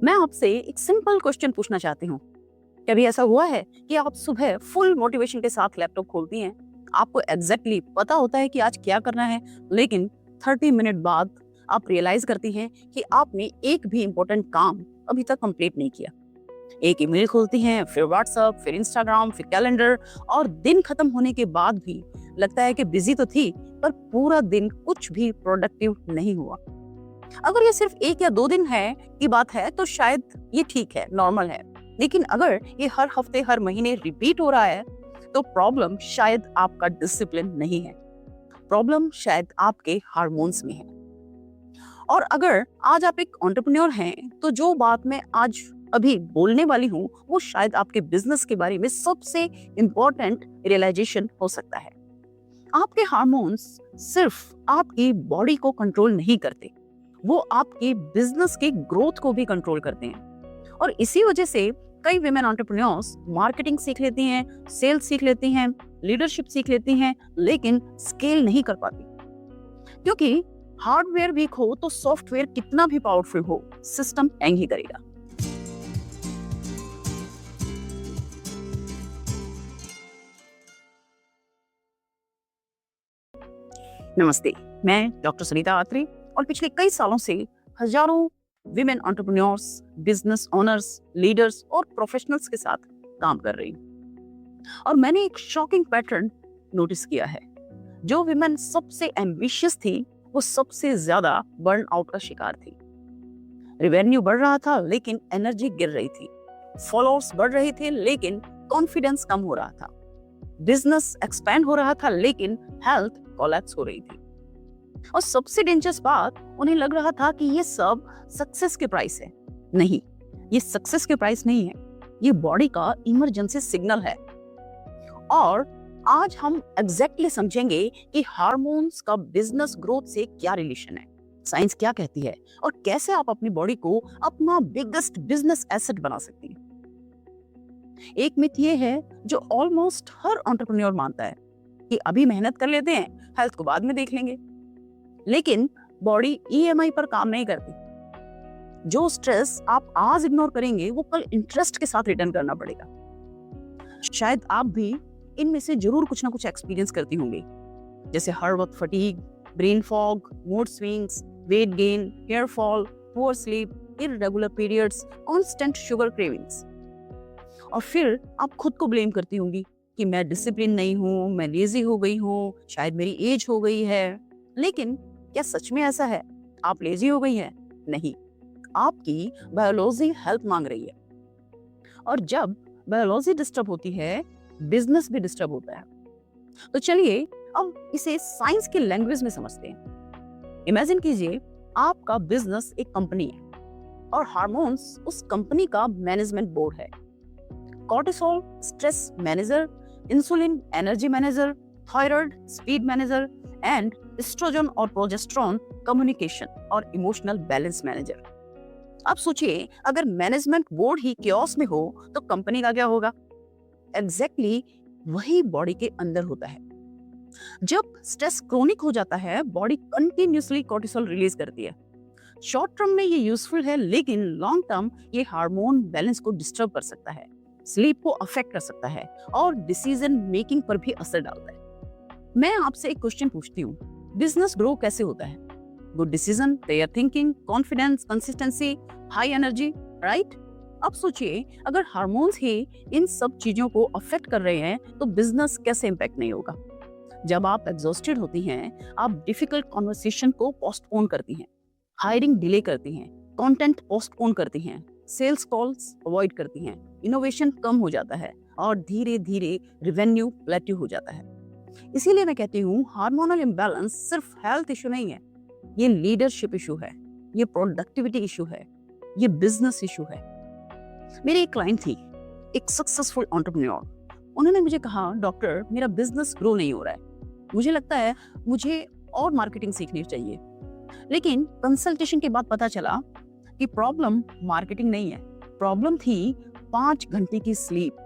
मैं आपसे एक सिंपल क्वेश्चन पूछना चाहती हूँ। कभी ऐसा हुआ है कि आप सुबह फुल मोटिवेशन के साथ लैपटॉप खोलती हैं, आपको एग्जैक्टली पता होता है कि आज क्या करना है, लेकिन 30 मिनट बाद आप रियलाइज करती हैं कि आपने एक भी इम्पोर्टेंट काम अभी तक कंप्लीट नहीं किया। एक ईमेल खोलती हैं, फिर व्हाट्सएप, फिर इंस्टाग्राम, फिर कैलेंडर, और दिन खत्म होने के बाद भी लगता है कि बिजी तो थी, पर पूरा दिन कुछ भी प्रोडक्टिव नहीं हुआ। अगर ये सिर्फ 1 या 2 दिन है की बात है तो शायद ये ठीक है, नॉर्मल है। लेकिन अगर ये हर हफ्ते, हर महीने रिपीट हो रहा है, तो प्रॉब्लम शायद आपका डिसिप्लिन नहीं है, प्रॉब्लम शायद आपके हार्मोन्स में है। और अगर आज आप एक एंटरप्रेन्योर हैं, तो जो बात मैं आज अभी बोलने वाली हूँ, वो शायद आपके बिजनेस के बारे में सबसे इम्पोर्टेंट रियलाइजेशन हो सकता है। आपके हार्मोन्स सिर्फ आपकी बॉडी को कंट्रोल नहीं करते, वो आपके बिजनेस के ग्रोथ को भी कंट्रोल करते हैं। और इसी वजह से कई विमेन एंटरप्रेन्योर्स मार्केटिंग सीख लेती हैं, सेल्स सीख लेती हैं, लीडरशिप सीख लेती हैं, लेकिन स्केल नहीं कर पाती, क्योंकि हार्डवेयर वीक हो तो सॉफ्टवेयर कितना भी पावरफुल हो, सिस्टम हैंग ही करेगा। नमस्ते, मैं डॉक्टर सुनीता आत्री, और पिछले कई सालों से हजारों women entrepreneurs, business owners, leaders और प्रोफेशनल्स के साथ काम कर रही हूँ। और मैंने एक शॉकिंग पैटर्न नोटिस किया है। जो विमेन सबसे एम्बिशियस थी, वो सबसे ज्यादा बर्न आउट का शिकार थी। रेवेन्यू बढ़ रहा था लेकिन एनर्जी गिर रही थी, फॉलोअर्स बढ़ रहे थे लेकिन कॉन्फिडेंस कम हो रहा था, बिजनेस एक्सपैंड हो रहा था लेकिन हेल्थ कोलैप्स हो रही थी। और सबसे डेंजरस बात, उन्हें लग रहा था कि ये सब सक्सेस के प्राइस है। नहीं, ये सक्सेस के प्राइस नहीं है, ये बॉडी का इमरजेंसी सिग्नल है। और आज हम एग्जैक्टली समझेंगे कि हार्मोन्स का बिजनेस ग्रोथ से क्या रिलेशन है, साइंस क्या कहती है, और कैसे आप अपनी बॉडी को अपना बिगेस्ट बिजनेस एसेट बना सकती हैं। एक मिथ ये है जो ऑलमोस्ट हर एंटरप्रेन्योर मानता है कि अभी मेहनत कर लेते हैं, हेल्थ को बाद में देख लेंगे। लेकिन बॉडी ईएमआई पर काम नहीं करती। जो स्ट्रेस आप आज इग्नोर करेंगे, वो कल इंटरेस्ट के साथ रिटर्न करना पड़ेगा। शायद आप भी इनमें से जरूर कुछ ना कुछ एक्सपीरियंस करती होंगी, जैसे हर वक्त fatigue, brain fog, mood swings, weight gain, hair fall, poor sleep, irregular periods, constant sugar cravings. और फिर आप खुद को ब्लेम करती होंगी कि मैं डिसिप्लिन नहीं हूँ, मैं लेजी हो गई हूँ, शायद मेरी एज हो गई है। लेकिन क्या सच में ऐसा है? आप लेजी हो गई हैं? नहीं, आपकी बायोलॉजी हेल्प मांग रही है। और जब बायोलॉजी डिस्टर्ब होती है, बिजनेस भी डिस्टर्ब होता है। तो चलिए अब इसे साइंस की लैंग्वेज में समझते हैं। इमेजिन कीजिए, आपका बिजनेस एक कंपनी है और हार्मोन्स उस कंपनी का मैनेजमेंट बोर्ड है। Cortisol stress manager, insulin energy manager, thyroid speed manager, and oestrogen और प्रोजेस्टेरोन कम्युनिकेशन और इमोशनल बैलेंस मैनेजर। अब सोचिए, अगर मैनेजमेंट बोर्ड ही chaos में हो तो कंपनी का क्या होगा? एग्जैक्टली वही बॉडी के अंदर होता है। जब स्ट्रेस क्रोनिक हो जाता है, बॉडी कंटिन्यूअसली कॉर्टिसोल रिलीज करती है। शॉर्ट टर्म में ये यूजफुल है, लेकिन लॉन्ग टर्म ये हार्मोन बैलेंस को डिस्टर्ब कर सकता है, स्लीप को अफेक्ट कर सकता है, और डिसीजन मेकिंग पर भी असर डालता है। मैं आपसे एक क्वेश्चन पूछती हूँ, बिजनेस ग्रो कैसे होता है? Good decision, clear thinking, confidence, consistency, high energy, right? अब सोचिए, अगर हार्मोन्स ही इन सब चीजों को अफेक्ट कर रहे हैं, तो बिजनेस कैसे इम्पैक्ट नहीं होगा? जब आप एग्जॉस्टेड होती हैं, आप डिफिकल्ट कॉन्वर्सेशन को पोस्टपोन करती हैं, हायरिंग डिले करती हैं, कंटेंट पोस्टपोन करती हैं, सेल्स कॉल्स अवॉइड करती हैं, इनोवेशन कम हो जाता है, और धीरे धीरे रेवेन्यू प्लेट्यू हो जाता है। इसीलिए मैं कहती हूँ, हार्मोनल इम्बैलेंस सिर्फ हेल्थ इशू नहीं है, ये लीडरशिप इशू है, ये प्रोडक्टिविटी इशू है, ये बिजनेस इशू है। मेरी एक क्लाइंट थी, एक सक्सेसफुल एंटरप्रेन्योर। उन्होंने मुझे कहा, डॉक्टर मेरा बिजनेस ग्रो नहीं हो रहा है, मुझे लगता है मुझे और मार्केटिंग सीखनी चाहिए। लेकिन कंसल्टेशन के बाद पता चला कि प्रॉब्लम मार्केटिंग नहीं है, प्रॉब्लम थी 5 घंटे की स्लीप,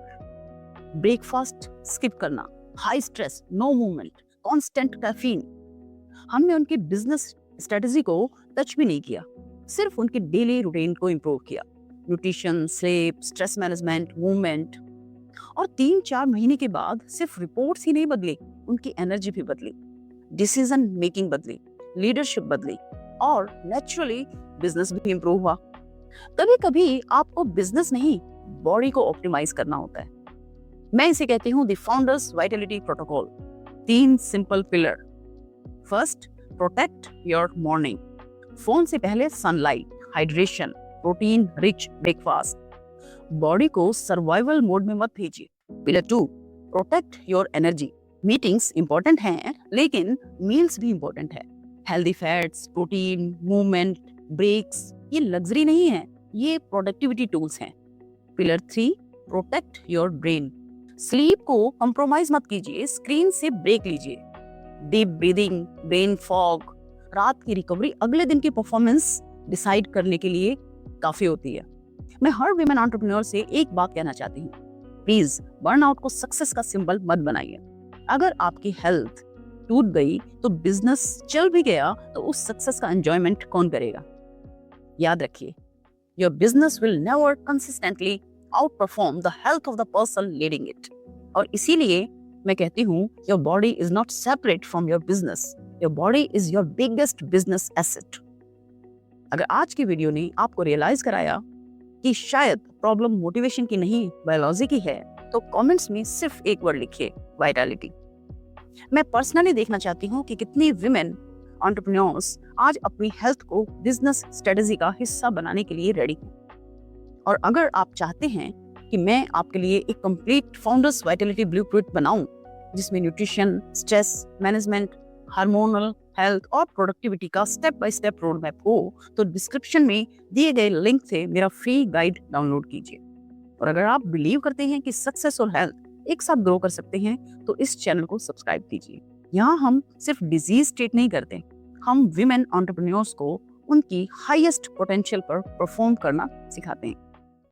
ब्रेकफास्ट स्किप करना, high stress, no movement, constant caffeine. हमने उनकी बिजनेस स्ट्रेटजी को टच भी नहीं किया, सिर्फ उनके डेली रूटीन को इम्प्रूव किया। Nutrition, sleep, stress management, movement. और 3-4 महीने के बाद सिर्फ रिपोर्ट्स ही नहीं बदली, उनकी एनर्जी भी बदली, डिसीजन मेकिंग बदली, लीडरशिप बदली और नेचुरली बिजनेस भी इंप्रूव हुआ। कभी कभी आपको बिजनेस नहीं, बॉडी को ऑप्टिमाइज करना होता है। मैं इसे कहती हूँ the founders vitality protocol. 3 simple pillar. First, protect your morning. Phone से पहले sunlight, hydration, protein rich breakfast. Body को सर्वाइवल मोड में मत भेजिए। Pillar 2, protect your energy. Meetings important हैं, लेकिन मील्स भी इंपॉर्टेंट है। Healthy fats, protein, movement, breaks ये लग्जरी नहीं है, ये प्रोडक्टिविटी टूल्स हैं। Pillar 3, protect your brain. Sleep को कंप्रोमाइज मत कीजिए, स्क्रीन से ब्रेक लीजिए। डीप ब्रीदिंग, ब्रेन फॉग, रात की रिकवरी अगले दिन की परफॉर्मेंस डिसाइड करने के लिए काफी होती है। मैं हर विमेन एंटरप्रेन्योर से एक बात कहना चाहती हूँ, प्लीज बर्नआउट को सक्सेस का सिंबल मत बनाइए। अगर आपकी हेल्थ टूट गई तो बिजनेस चल भी गया तो उस सक्सेस का एंजॉयमेंट कौन करेगा? याद रखिए, your business will never consistently out perform the health of the person leading it. और इसीलिए मैं कहती हूँ, your body is not separate from your business, your body is your biggest business asset. अगर आज की वीडियो ने आपको रियलाइज कराया कि शायद प्रॉब्लम मोटिवेशन की नहीं बायोलॉजी की है, तो कमेंट्स में सिर्फ एक वर्ड लिखिए, वाइटलिटी। मैं पर्सनली देखना चाहती हूँ कि कितनी विमेन एंटरप्रेन्योर्स आज अपनी हेल्थ को बिजनेस स्ट्रेटेजी का हिस्सा बनाने के लिए रेडी हैं। और अगर आप चाहते हैं कि मैं आपके लिए एक कंप्लीट फाउंडर्स वाइटलिटी ब्लूप्रिंट बनाऊं, जिसमें nutrition, stress management, hormonal health और प्रोडक्टिविटी का step by step road map हो, तो डिस्क्रिप्शन में दिए गए लिंक से मेरा फ्री गाइड डाउनलोड कीजिए। और अगर आप बिलीव करते हैं कि सक्सेस और हेल्थ एक साथ ग्रो कर सकते हैं, तो इस चैनल को सब्सक्राइब कीजिए। यहाँ हम सिर्फ डिजीज ट्रीट नहीं करते, हम विमेन एंटरप्रेन्योर्स को उनकी हाईएस्ट पोटेंशियल पर परफॉर्म करना सिखाते हैं।